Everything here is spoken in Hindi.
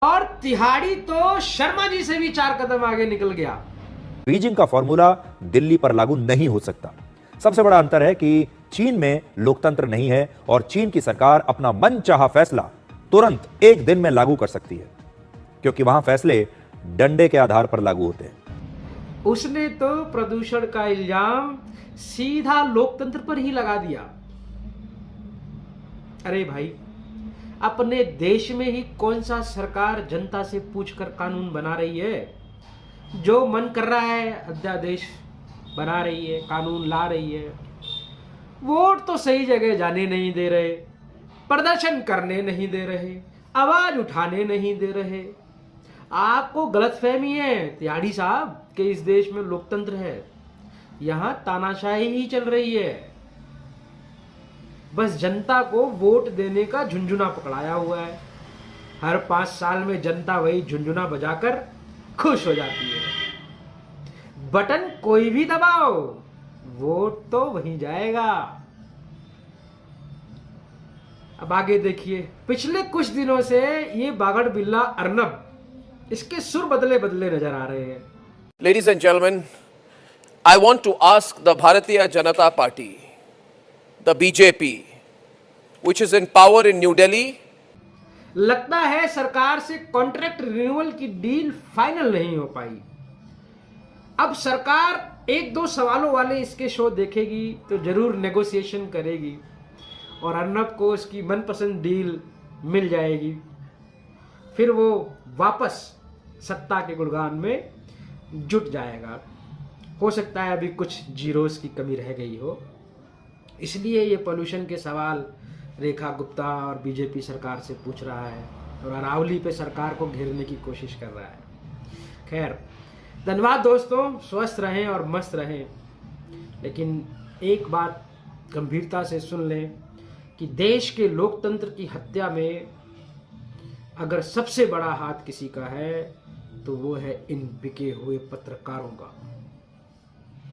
और तिहाड़ी तो शर्मा जी से भी 4 कदम आगे निकल गया। बीजिंग का फॉर्मूला दिल्ली पर लागू नहीं हो सकता। सबसे बड़ा अंतर है कि चीन में लोकतंत्र नहीं है और चीन की सरकार अपना मनचाहा फैसला तुरंत एक दिन में लागू कर सकती है, क्योंकि वहां फैसले डंडे के आधार पर लागू होते हैं। उसने तो प्रदूषण का इल्जाम सीधा लोकतंत्र पर ही लगा दिया। अरे भाई, अपने देश में ही कौन सा सरकार जनता से पूछकर कानून बना रही है? जो मन कर रहा है अध्यादेश बना रही है, कानून ला रही है। वोट तो सही जगह जाने नहीं दे रहे, प्रदर्शन करने नहीं दे रहे, आवाज उठाने नहीं दे रहे। आपको गलतफहमी है तिहाड़ी साहब कि इस देश में लोकतंत्र है। यहां तानाशाही ही चल रही है। बस जनता को वोट देने का झुंझुना पकड़ाया हुआ है। हर 5 साल में जनता वही झुंझुना बजाकर खुश हो जाती है। बटन कोई भी दबाओ, वोट तो वहीं जाएगा। अब आगे देखिए, पिछले कुछ दिनों से ये बागड़ बिल्ला अर्नब, इसके सुर बदले बदले नजर आ रहे हैं। Ladies and gentlemen, I want to ask the Bharatiya Janata Party, the BJP, which is in power in New Delhi. लगता है सरकार से कॉन्ट्रैक्ट रिन्यूअल की डील फाइनल नहीं हो पाई। अब सरकार 1-2 सवालों वाले इसके शो देखेगी तो जरूर नेगोशिएशन करेगी और अर्नब को उसकी मनपसंद डील मिल जाएगी। फिर वो वापस सत्ता के गुणगान में जुट जाएगा। हो सकता है अभी कुछ जीरोस की कमी रह गई हो, इसलिए ये पोल्यूशन के सवाल रेखा गुप्ता और बीजेपी सरकार से पूछ रहा है और अरावली पे सरकार को घेरने की कोशिश कर रहा है। खैर, धन्यवाद दोस्तों, स्वस्थ रहें और मस्त रहें। लेकिन एक बात गंभीरता से सुन लें कि देश के लोकतंत्र की हत्या में अगर सबसे बड़ा हाथ किसी का है तो वो है इन बिके हुए पत्रकारों का।